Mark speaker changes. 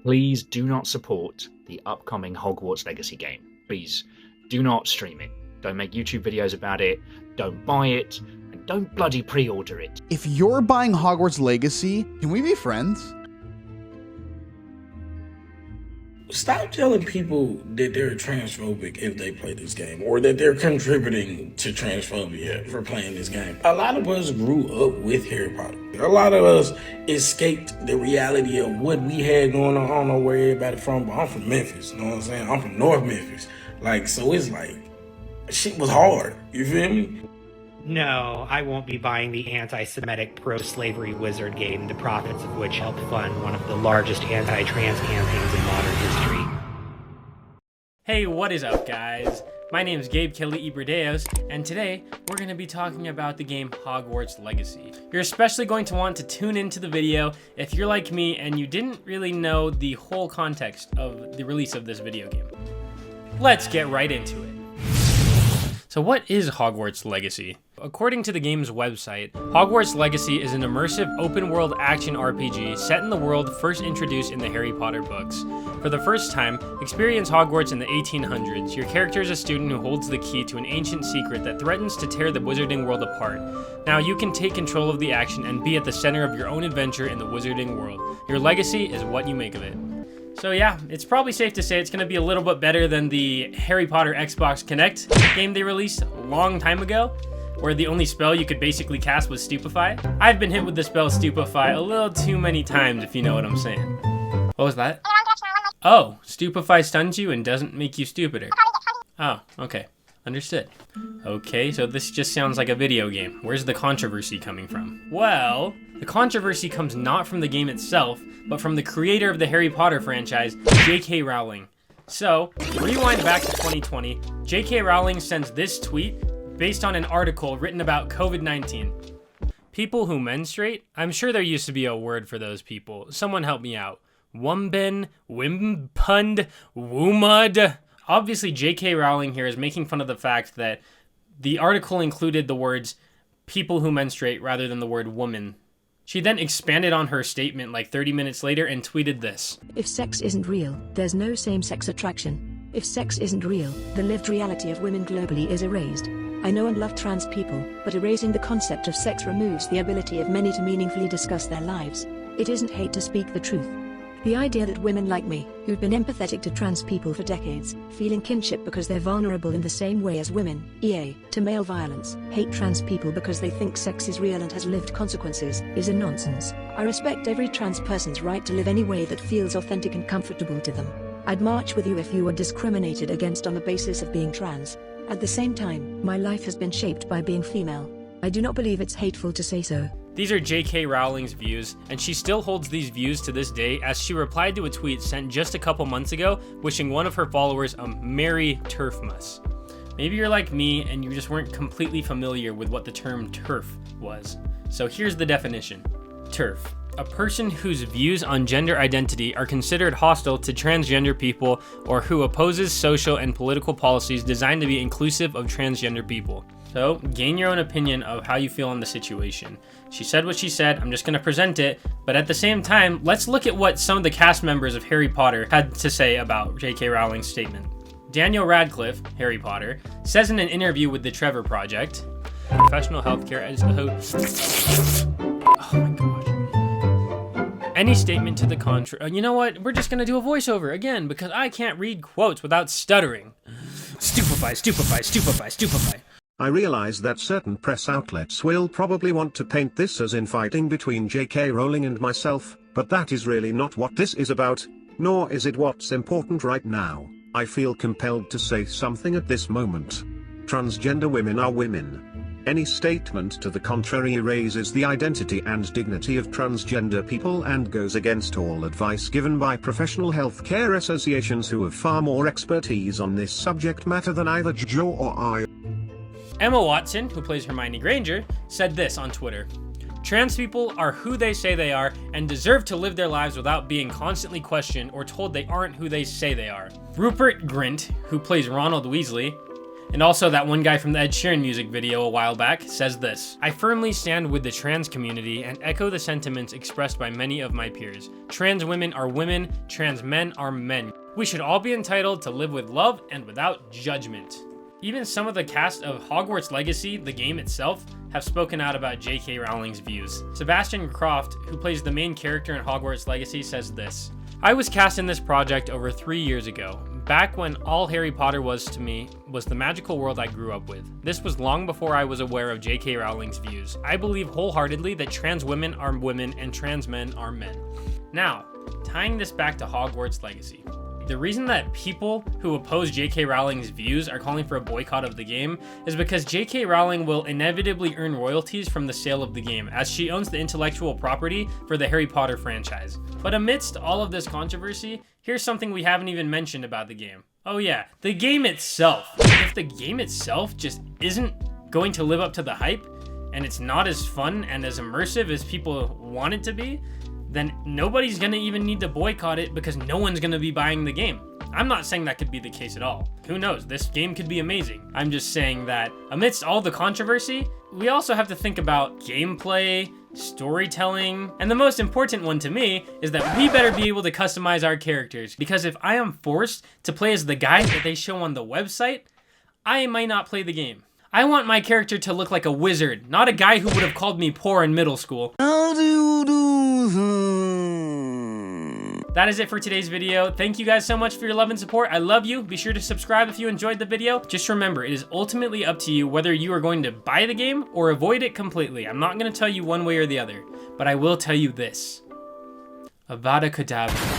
Speaker 1: Please do not support the upcoming Hogwarts Legacy game. Please do not stream it. Don't make YouTube videos about it. Don't buy it. And don't bloody pre-order it.
Speaker 2: If you're buying Hogwarts Legacy, can we be friends?
Speaker 3: Stop telling people that they're transphobic if they play this game, or that they're contributing to transphobia for playing this game. A lot of us grew up with Harry Potter. A lot of us escaped the reality of what we had going on. I don't know where everybody from, but I'm from Memphis, you know what I'm saying? I'm from North Memphis. So it's like, shit was hard, you feel me?
Speaker 4: No, I won't be buying the anti-Semitic pro-slavery wizard game, the profits of which helped fund one of the largest anti-trans campaigns in modern history.
Speaker 5: Hey, what is up, guys? My name is Gabe Kelly Ibradeos, and today we're going to be talking about the game Hogwarts Legacy. You're especially going to want to tune into the video if you're like me and you didn't really know the whole context of the release of this video game. Let's get right into it. So what is Hogwarts Legacy? According to the game's website, Hogwarts Legacy is an immersive open-world action RPG set in the world first introduced in the Harry Potter books. For the first time, experience Hogwarts in the 1800s. Your character is a student who holds the key to an ancient secret that threatens to tear the wizarding world apart. Now you can take control of the action and be at the center of your own adventure in the wizarding world. Your legacy is what you make of it. So yeah, it's probably safe to say it's going to be a little bit better than the Harry Potter Xbox Connect game they released a long time ago, where the only spell you could basically cast was Stupefy. I've been hit with the spell Stupefy a little too many times, if you know what I'm saying. What was that? Oh, Stupefy stuns you and doesn't make you stupider. Oh, okay. Understood. Okay, so this just sounds like a video game. Where's the controversy coming from? Well, the controversy comes not from the game itself, but from the creator of the Harry Potter franchise, J.K. Rowling. So, rewind back to 2020, J.K. Rowling sends this tweet based on an article written about COVID-19. People who menstruate? I'm sure there used to be a word for those people. Someone help me out. Wumben, Wimpund, Woomud. Obviously, J.K. Rowling here is making fun of the fact that the article included the words people who menstruate rather than the word woman. She then expanded on her statement like 30 minutes later and tweeted this.
Speaker 6: If sex isn't real, there's no same-sex attraction. If sex isn't real, the lived reality of women globally is erased. I know and love trans people, but erasing the concept of sex removes the ability of many to meaningfully discuss their lives. It isn't hate to speak the truth. The idea that women like me, who've been empathetic to trans people for decades, feeling kinship because they're vulnerable in the same way as women, to male violence, hate trans people because they think sex is real and has lived consequences, is a nonsense. I respect every trans person's right to live any way that feels authentic and comfortable to them. I'd march with you if you were discriminated against on the basis of being trans. At the same time, my life has been shaped by being female. I do not believe it's hateful to say so.
Speaker 5: These are J.K. Rowling's views, and she still holds these views to this day as she replied to a tweet sent just a couple months ago wishing one of her followers a Merry Turfmas. Maybe you're like me and you just weren't completely familiar with what the term TERF was. So here's the definition. TERF. A person whose views on gender identity are considered hostile to transgender people or who opposes social and political policies designed to be inclusive of transgender people. So, gain your own opinion of how you feel on the situation. She said what she said, I'm just going to present it, but at the same time, let's look at what some of the cast members of Harry Potter had to say about J.K. Rowling's statement. Daniel Radcliffe, Harry Potter, says in an interview with the Trevor Project, professional healthcare as a host. Oh my gosh. Any statement to the contrary. You know what? We're just going to do a voiceover again because I can't read quotes without stuttering. Stupefy, stupefy, stupefy, stupefy.
Speaker 7: I realize that certain press outlets will probably want to paint this as infighting between J.K. Rowling and myself, but that is really not what this is about, nor is it what's important right now. I feel compelled to say something at this moment. Transgender women are women. Any statement to the contrary erases the identity and dignity of transgender people and goes against all advice given by professional healthcare associations who have far more expertise on this subject matter than either Joe or I.
Speaker 5: Emma Watson, who plays Hermione Granger, said this on Twitter. Trans people are who they say they are and deserve to live their lives without being constantly questioned or told they aren't who they say they are. Rupert Grint, who plays Ronald Weasley, And also that one guy from the Ed Sheeran music video a while back says this: "I firmly stand with the trans community and echo the sentiments expressed by many of my peers. Trans women are women, trans men are men. We should all be entitled to live with love and without judgment." Even some of the cast of Hogwarts Legacy, the game itself, have spoken out about J.K. Rowling's views. Sebastian Croft, who plays the main character in Hogwarts Legacy, says this: "I was cast in this project over 3 years ago, back when all Harry Potter was to me was the magical world I grew up with. This was long before I was aware of J.K. Rowling's views. I believe wholeheartedly that trans women are women and trans men are men." Now, tying this back to Hogwarts Legacy. The reason that people who oppose J.K. Rowling's views are calling for a boycott of the game is because J.K. Rowling will inevitably earn royalties from the sale of the game, as she owns the intellectual property for the Harry Potter franchise. But amidst all of this controversy, here's something we haven't even mentioned about the game. Oh yeah, the game itself. If the game itself just isn't going to live up to the hype, and it's not as fun and as immersive as people want it to be, then nobody's gonna even need to boycott it because no one's gonna be buying the game. I'm not saying that could be the case at all. Who knows, this game could be amazing. I'm just saying that amidst all the controversy, we also have to think about gameplay, storytelling, and the most important one to me is that we better be able to customize our characters, because if I am forced to play as the guy that they show on the website, I might not play the game. I want my character to look like a wizard, not a guy who would have called me poor in middle school. That is it for today's video. Thank you guys so much for your love and support. I love you. Be sure to subscribe if you enjoyed the video. Just remember, it is ultimately up to you whether you are going to buy the game or avoid it completely. I'm not going to tell you one way or the other, but I will tell you this. Avada Kedavra.